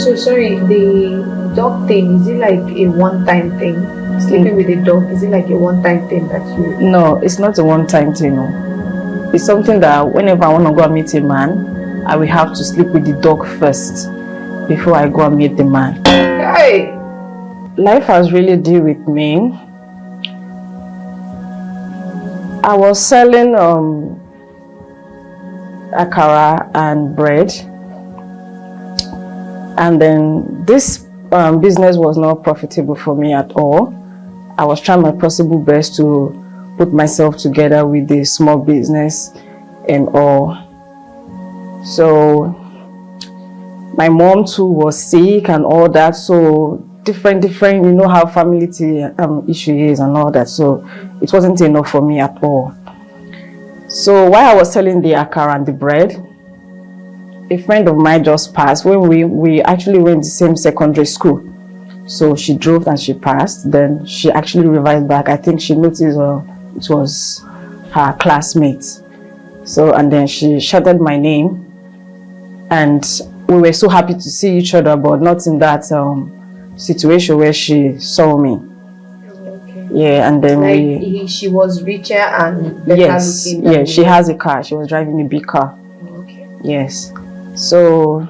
So sorry, the dog thing, is it like a one-time thing? Sleeping with a dog, is it like a one-time thing that you... No, it's not a one-time thing, no. It's something that whenever I want to go and meet a man, I will have to sleep with the dog first before I go and meet the man. Hey! Life has really dealt with me. I was selling akara and bread, and then this business was not profitable for me at all. I was trying my possible best to put myself together with the small business and all. So my mom too was sick and all that, so different, you know how family issue is and all that, so it wasn't enough for me at all. So while I was selling the akara and the bread, a friend of mine just passed when we actually went to the same secondary school. So she drove and she passed. Then she actually revived back. I think she noticed it was her classmate. So, and then she shouted my name, and we were so happy to see each other, but not in that situation where she saw me. Okay. Yeah, and then like she was richer and better yes, looking. Yeah, she has a car. She was driving a big car. Okay. Yes. So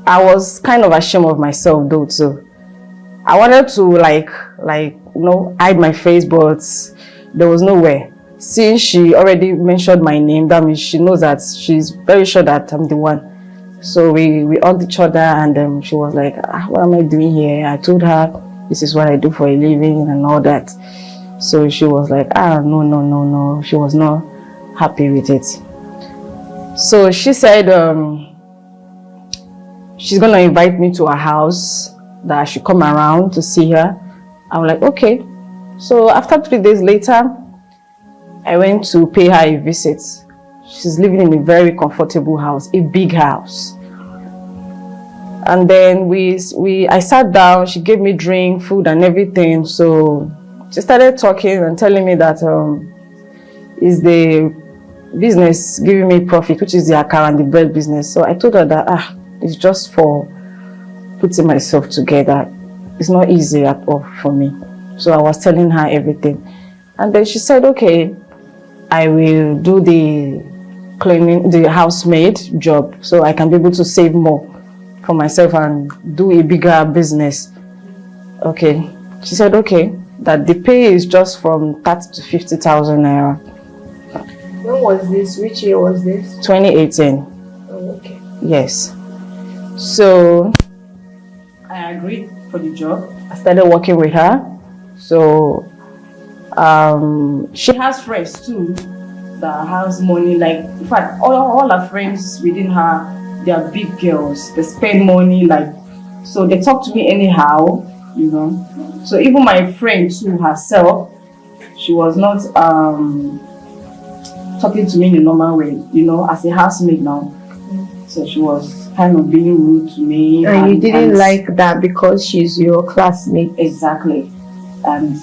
I was kind of ashamed of myself though too. I wanted to like hide my face, but there was nowhere. Since she already mentioned my name, that means she knows that she's very sure that I'm the one. So we hugged each other, and she was like, what am I doing here? I told her this is what I do for a living and all that. So she was like, no. She was not happy with it. So she said she's gonna invite me to her house, that I should come around to see her. I'm like, okay. So after 3 days later, I went to pay her a visit. She's living in a very comfortable house, a big house. And then I sat down, she gave me drink, food and everything. So she started talking and telling me that is the business giving me profit, which is the akara and the bread business. So I told her that it's just for putting myself together. It's not easy at all for me. So I was telling her everything. And then she said, okay, I will do the cleaning, the housemaid job, so I can be able to save more for myself and do a bigger business. Okay. She said, okay, that the pay is just from 30 to 50,000 naira. When was this? Which year was this? 2018. Oh, okay. Yes. So I agreed for the job. I started working with her. So she has friends too that has money. Like, in fact, all her friends within her, they are big girls. They spend money, like, so they talk to me anyhow, you know. So even my friend too herself, she was not talking to me in a normal way, you know, as a housemaid now. So she was kind of being rude to me. And you didn't like that because she's your classmate. Exactly. And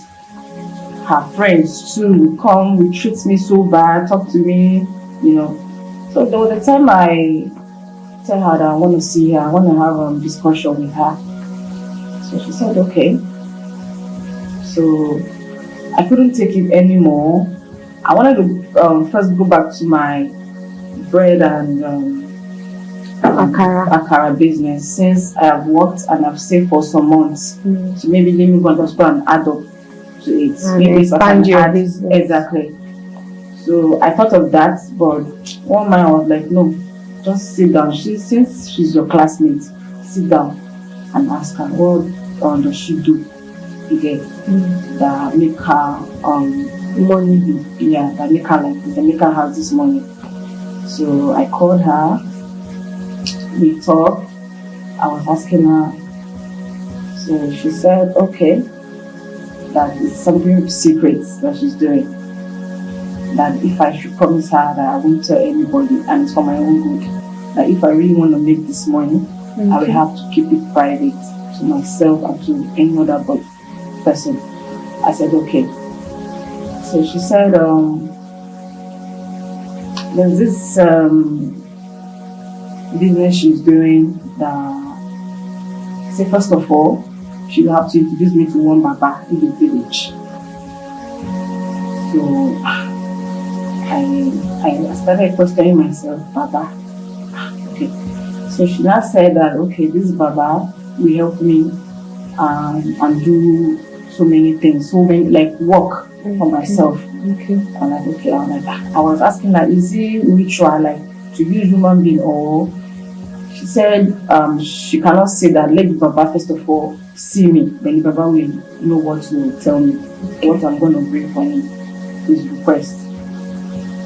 her friends too would come, would treat me so bad, talk to me, you know. So there was a time I tell her that I want to see her, I want to have a discussion with her. So she said, okay. So I couldn't take it anymore. I wanted to first go back to my bread and akara business, since I have worked and I've saved for some months. So maybe let me go and just go and add up to it. And maybe expand your business. Exactly. So I thought of that, but one man was like, no, just sit down. Since she's your classmate, sit down and ask her what does she do again that make her money. Yeah, that make her like this, that make her have this money. So I called her, we talked, I was asking her. So she said, okay, that it's something secret that she's doing. That if I should promise her that I won't tell anybody, and it's for my own good. That if I really want to make this money, I will have to keep it private to myself and to any other person. I said, okay. So she said, there's this business she's doing that He said, first of all, she will have to introduce me to one Baba in the village. So I started questioning myself, Baba. Okay. So she now said that, okay, this Baba will help me and do so many things, so many, like work for myself. Okay. I'm like, okay, I was asking that, is it ritual, like to use human being, or she said she cannot say that, let the Baba first of all see me, then the Baba will know what to tell me, what I'm going to bring for him, his request.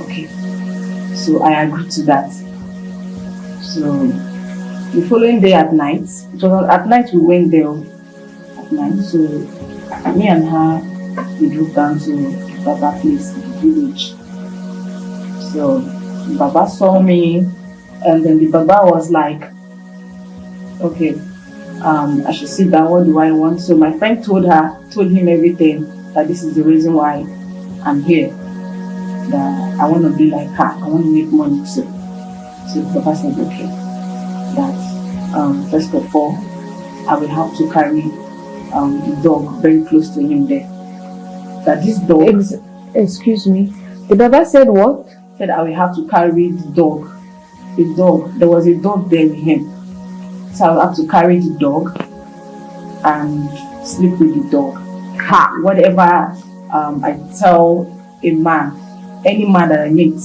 Okay. So I agreed to that. So the following day at night, at night we went there at night, so me and her, we drove down to the Baba place in the village. So the Baba saw me, and then the Baba was like, okay, I should sit down, what do I want? So my friend told him everything, that this is the reason why I'm here, that I want to be like her, I want to make money too. So the Baba said, okay, that first of all, I will have to carry the dog very close to him there. That this dog... Excuse me. The Baba said what? Said I will have to carry the dog. The dog. There was a dog there with him. So I will have to carry the dog and sleep with the dog. Ha! Whatever I tell a man, any man that I meet,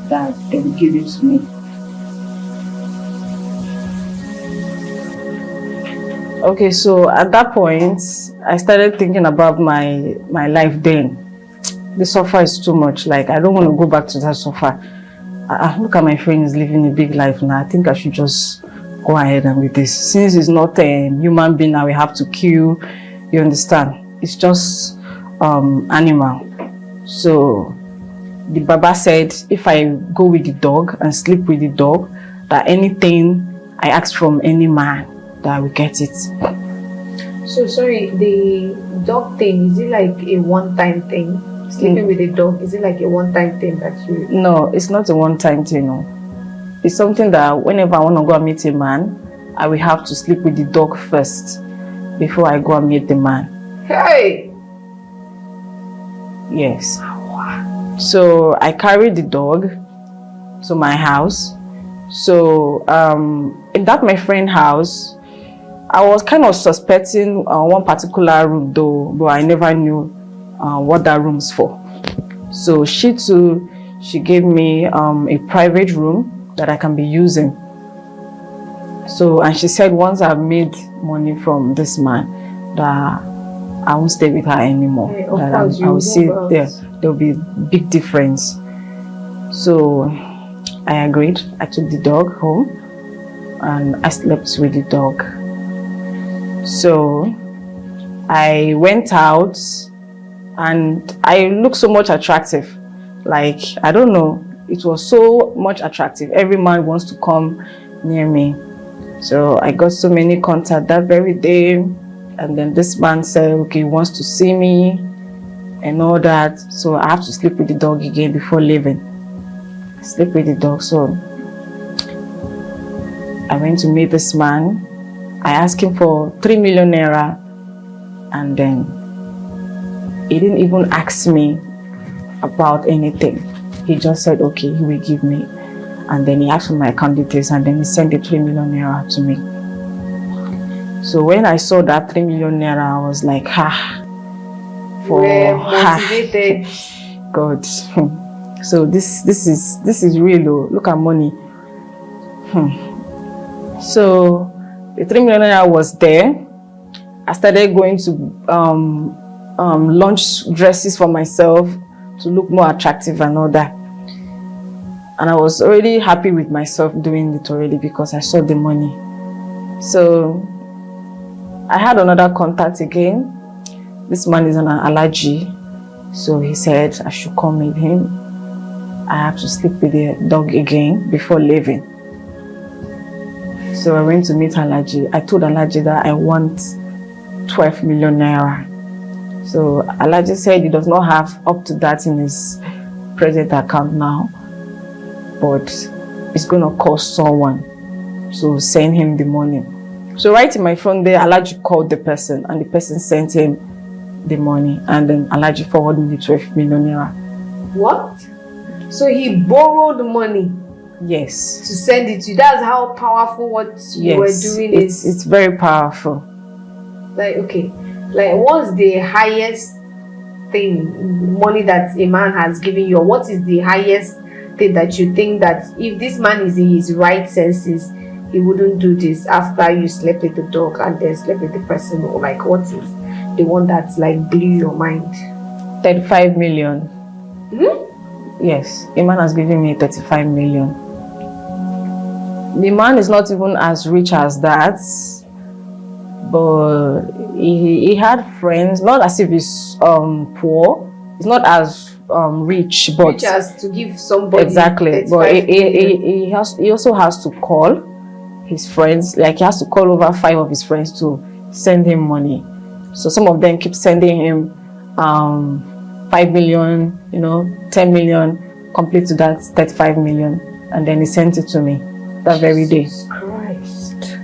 that they will give it to me. Okay, so at that point, I started thinking about my life then. The suffer is too much. Like, I don't want to go back to that suffer. Look at my friends living a big life now. I think I should just go ahead and with this. Since it's not a human being, now we have to kill. You understand? It's just animal. So the Baba said, if I go with the dog and sleep with the dog, that anything I ask from any man, that I will get it. So sorry, the dog thing, is it like a one-time thing? Sleeping with a dog, is it like a one-time thing that you... No, it's not a one-time thing, no. It's something that whenever I want to go and meet a man, I will have to sleep with the dog first before I go and meet the man. Hey! Yes. So I carried the dog to my house. So in that my friend's house, I was kind of suspecting one particular room though, but I never knew what that room's for. So she too, she gave me a private room that I can be using. So, and she said once I've made money from this man, that I won't stay with her anymore. Yeah, that I will see there'll be big difference. So I agreed. I took the dog home and I slept with the dog. So I went out and I looked so much attractive. Like, I don't know, it was so much attractive. Every man wants to come near me. So I got so many contacts that very day. And then this man said, okay, he wants to see me and all that. So I have to sleep with the dog again before leaving. Sleep with the dog. So I went to meet this man. I asked him for 3 million naira, and then he didn't even ask me about anything. He just said, okay, he will give me. And then he asked for my account details, and then he sent the 3 million naira to me. So when I saw that 3 million naira, I was like, motivated. God. So this is real. Look at money. So the 3 million naira was there. I started going to launch dresses for myself to look more attractive and all that. And I was already happy with myself doing it already because I saw the money. So I had another contact again. This man is on an allergy. So he said I should come with him. I have to sleep with the dog again before leaving. So I went to meet Alaji. I told Alaji that I want 12 million naira. So Alaji said he does not have up to that in his present account now, but it's going to cost someone to send him the money. So right in my front there, Alaji called the person and the person sent him the money, and then Alaji forwarded me the 12 million naira. What? So he borrowed money Yes. to send it to you. That's how powerful what you were doing is. It's very powerful. Like, okay, like what's the highest thing, money that a man has given you? Or what is the highest thing that you think that if this man is in his right senses, he wouldn't do this after you slept with the dog and then slept with the person? Or like, what is the one that's like blew your mind? 35 million. Yes, a man has given me 35 million. The man is not even as rich as that, but he had friends. Not as if he's poor. He's not as rich, but Rich as to give somebody exactly. But he also has to call his friends. Like he has to call over 5 of his friends to send him money. So some of them keep sending him 5 million, 10 million, complete to that 35 million, and then he sent it to me that very day. Jesus Christ.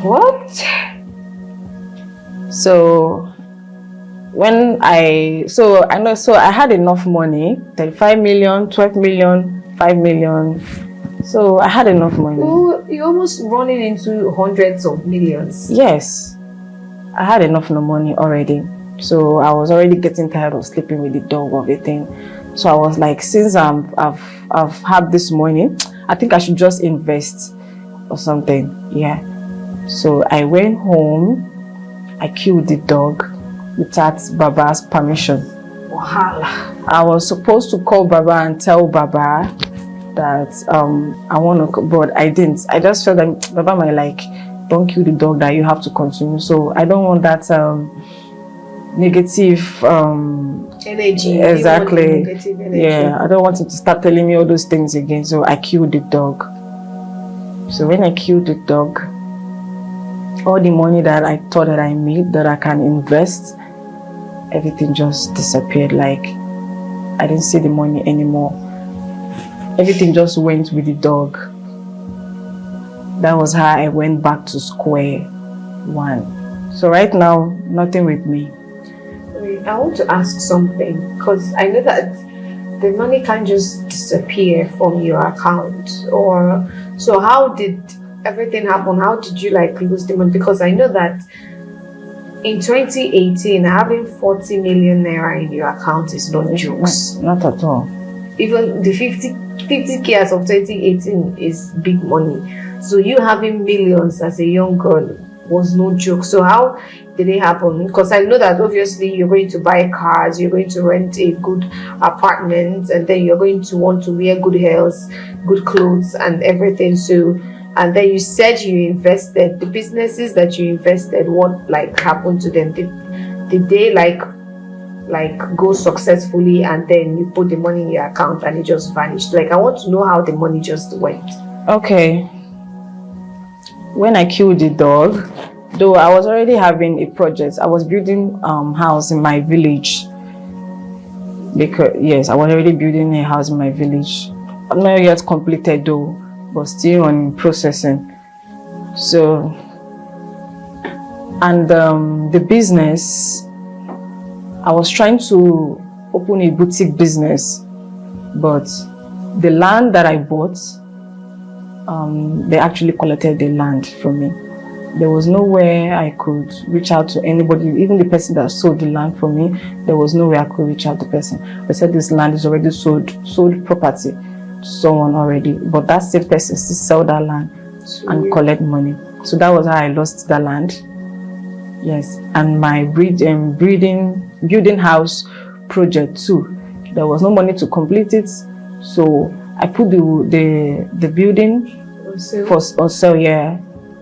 What? So I had enough money, 35 million, 12 million, 5 million. So I had enough money. Oh, you're almost running into hundreds of millions. Yes, I had enough money already. So I was already getting tired of sleeping with the dog of the thing. So I was like, since I've had this money, I think I should just invest or something. Yeah. So I went home. I killed the dog without Baba's permission. Wow. I was supposed to call Baba and tell Baba that I want to, but I didn't. I just felt that Baba might like, don't kill the dog, that you have to continue. So I don't want that negative energy. Exactly. Negative energy. Yeah, I don't want him to start telling me all those things again. So I killed the dog. So when I killed the dog, all the money that I thought that I made, that I can invest, everything just disappeared. Like I didn't see the money anymore. Everything just went with the dog. That was how I went back to square one. So right now, nothing with me. I want to ask something, because I know that the money can't just disappear from your account. Or so how did everything happen? How did you like lose the money? Because I know that in 2018, having 40 million naira in your account is not jokes. Not at all. Even the 50k as of 2018 is big money. So you having millions as a young girl was no joke. So how did it happen? Because I know that obviously you're going to buy cars, you're going to rent a good apartment, and then you're going to want to wear good heels, good clothes and everything. So, and then you said you invested. The businesses that you invested, what like happened to them? Did they like go successfully, and then you put the money in your account and it just vanished? Like I want to know how the money just went. Okay. When I killed the dog, though I was already having a project, I was building house in my village. Because yes, I was already building a house in my village. I'm not yet completed though, but still on processing. So, and the business, I was trying to open a boutique business, but the land that I bought, they actually collected the land from me. There was nowhere I could reach out to anybody, even the person that sold the land for me. There was no way I could reach out to the person. They said this land is already sold property to someone already, but that same person still sell that land and collect money. So that was how I lost that land. Yes, and my building house project too. There was no money to complete it, so I put the building for sale. Yeah.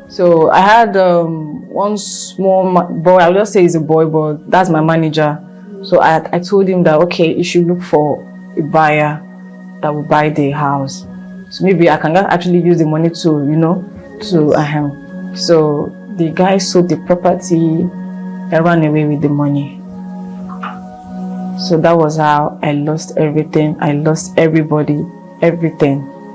So I had one small boy. I'll just say he's a boy, but that's my manager. So I told him that okay, you should look for a buyer that will buy the house. So maybe I can actually use the money to So the guy sold the property and ran away with the money. So that was how I lost everything. I lost everybody, everything.